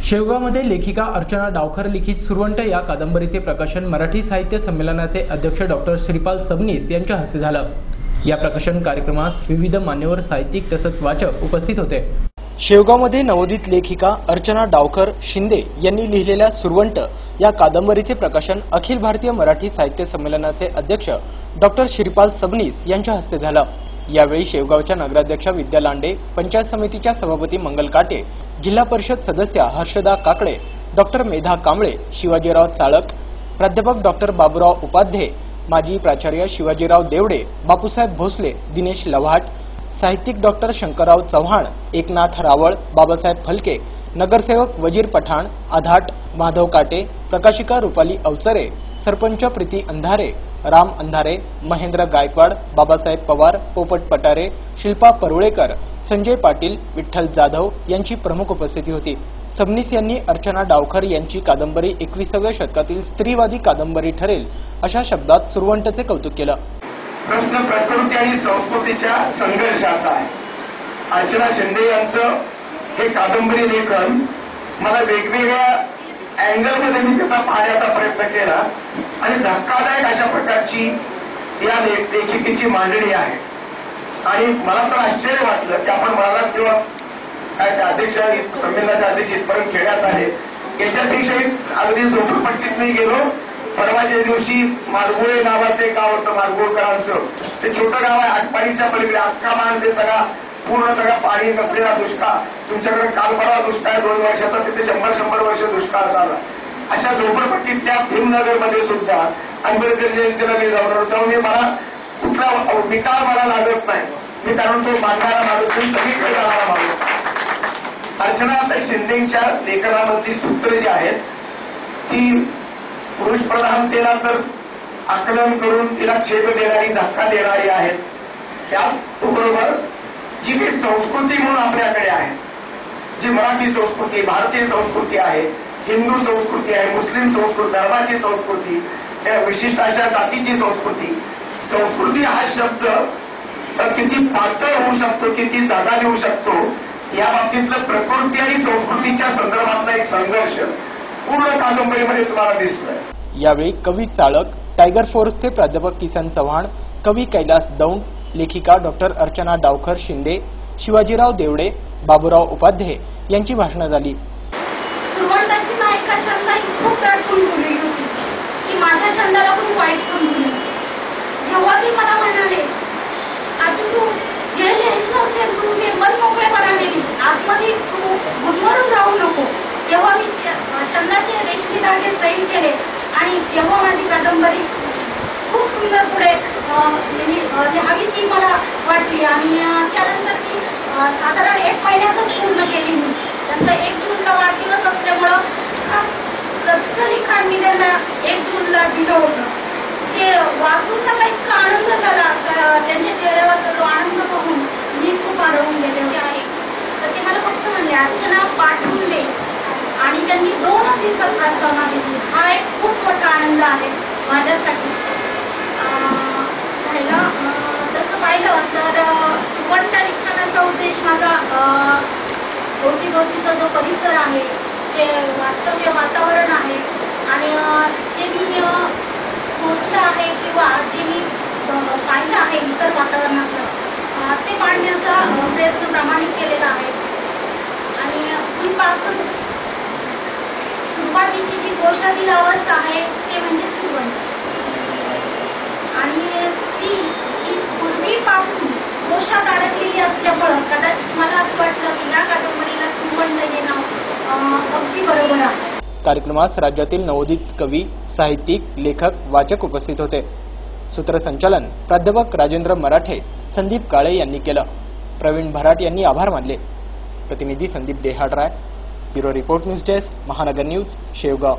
शेवगावमध्ये लेखिका अर्चना डावखर लिखित सुरवंट या कादंबरीचे प्रकाशन मराठी साहित्य संमेलनाचे अध्यक्ष डॉक्टर श्रीपाल सबनीस यांच्या हस्ते झालं। या प्रकाशन कार्यक्रमास विविध मान्यवर साहित्यिक तसंच वाचक उपस्थित होते। शेवगावमध्ये नवोदित लेखिका अर्चना डावखर शिंदे यांनी लिहिलेल्या सुरवंट या कादंबरीचे प्रकाशन अखिल भारतीय मराठी साहित्य संमेलनाचे अध्यक्ष डॉक्टर श्रीपाल सबनीस यांच्या हस्ते झालं। यावेळी शेवगावच्या नगराध्यक्षा विद्या लांडे, पंचायत समितीच्या सभापती मंगल काटे, जिल्हा परिषद सदस्य हर्षदा काकडे, डॉक्टर मेधा कांबळे, शिवाजीराव चाळक, प्राध्यापक डॉक्टर बाबूराव उपाध्ये, माजी प्राचार्य शिवाजीराव देवडे, बापूसाहेब भोसले, दिनेश लव्हाट, साहित्यिक डॉक्टर शंकरराव चव्हाण, एकनाथ रावळ, बाबासाहेब फलके, नगरसेवक वजीर पठाण, आधाट माधव काटे, प्रकाशिका रुपाली अवचरे, सरपंच प्रीती अंधारे, राम अंधारे, महेंद्र गायकवाड, बाबासाहेब पवार, पोपट पटारे, शिल्पा परुळेकर, संजय पाटील, विठ्ठल जाधव यांची प्रमुख उपस्थिती होती। सबनीस यांनी अर्चना डावखर यांची कादंबरी 21व्या शतकातील स्त्रीवादी कादंबरी ठरेल अशा शब्दात सुरवंटचे कौतुक केलं। प्रश्न प्रकृती आणि संस्कृतीच्या संघर्षाचा आहे। अर्चना शिंदे यांचं हे कादंबरी लेखन मला वेगवेगळ्या अँगलमध्ये मी त्याचा पाहण्याचा प्रयत्न केला आणि धक्कादायक अशा प्रकारची या लेखिकेची मांडणी आहे। आणि मला तर आश्चर्य वाटलं की आपण मला किंवा काय अध्यक्ष संमेलनाचे अध्यक्ष इथपर्यंत खेळण्यात आले, याच्यापेक्षाही अगदी झोपडपट्टीत नाही गेलो। परवाच्या दिवशी मारगुळे नावाचे गाव होतं, मारगुळकरांचं ते छोटं गाव आहे, आटपाडीच्या पलीकडे अख्खा मान ते पूर्ण सगळा पाणी नसलेला दुष्काळ। तुमच्याकडे काल परवा दुष्काळ 2 वर्षाचा, तिथे 100 वर्ष दुष्काळ झाला। अशा झोपडपट्टीतल्या भीमनगरमध्ये सुद्धा आंबेडकर जयंतीला मी जाऊन होतो। मी मला कुठला विकाळ मला लागत नाही, मी कारण तो मानणारा माणूस मी सगळीकडे जाणारा माणूस। अर्चना शिंदेच्या लेखनामधली सूत्र जी आहेत ती पुरुष प्रधानतेला तर आकलन करून तिला छेद देणारी, धक्का देणारी आहेत। त्याचबरोबर जी काही संस्कृती म्हणून आपल्याकडे आहे, जी मराठी संस्कृती, भारतीय संस्कृती आहे, हिंदू संस्कृती आहे, मुस्लिम संस्कृती, धर्माची संस्कृती, विशिष्ट अशा जातीची संस्कृती, संस्कृती हा शब्द किती पातळ होऊ शकतो, किती दादा देऊ शकतो, या बाबतीतलं प्रकृती आणि संस्कृतीच्या संदर्भातला एक संघर्ष पूर्ण कादंबरीमध्ये तुम्हाला दिसतोय। यावेळी कवी चाळक, टायगर फोर्सचे प्राध्यापक किसन चव्हाण, कवी कैलास दौंड, लेखिका डॉक्टर अर्चना डावखर शिंदे, शिवाजीराव देवडे, बाबूराव उपाध्ये यांची भाषणं झाली। सुरवंटाची नायिका चंदा ही खूप रडून बोलली होती की माझ्या चंदाला पण वाईट समजून। जेव्हा ती मला म्हणाले आता तू जे लिहायचं असेल तू मन मोकळेपणाने लिही, आतमध्ये तू गुदमरून राहू नको, तेव्हा मी चंदाचे रेशमी धागे सैल केले आणि तेव्हा माझी कादंबरी खूप सुंदर पुढे लिहावीशी मला वाटली। आणि त्यानंतर मी साधारण 1 महिन्यातच पूर्ण केली। मी त्यांचा 1 जूनला वाढदिवस असल्यामुळं खास कच्चं लिखाण मी त्यांना 1 जूनला दिलं होतं। ते वाचून मला इतका आनंद झाला, त्यांच्या चेहऱ्यावरचा जो आनंद पाहून मी खूप आरवून गेले आहे। तर ते मला फक्त म्हणले अर्चना पाठवून दे, आणि त्यांनी 2 दिवसात प्रस्तावना दिली। हा एक खूप मोठा आनंद आहे माझ्यासाठी। तसं पाहिलं तर सुरवंट लिखाणाचा उद्देश माझा भोवतीभोवतीचा जो परिसर आहे, जे वास्तव्य वातावरण आहे आणि जे मी सोचलं आहे किंवा जे मी पाहिलं आहे इतर वातावरणातलं, ते पाडण्याचा प्रयत्न प्रामाणिक केलेला आहे। आणि पूर्वीपासून सुरुवातीची जी गोषातील अवस्था आहे ते म्हणजे सुरवंट, आणि स्त्री ही पूर्वीपासून गोषात अडकलेली असल्यामुळं कदाचित मला असं वाटलं की या कादंबरीला सुरवंट हे नाव अगदी बरोबर आहे। कार्यक्रमास राज्यातील नवोदित कवी, साहित्यिक, लेखक, वाचक उपस्थित होते। सूत्रसंचालन प्राध्यापक राजेंद्र मराठे, संदीप काळे यांनी केलं। प्रवीण भराट यांनी आभार मानले। प्रतिनिधी Sandeep Dehadrai, bureau report news desk, Mahanagar news, Shevgaon.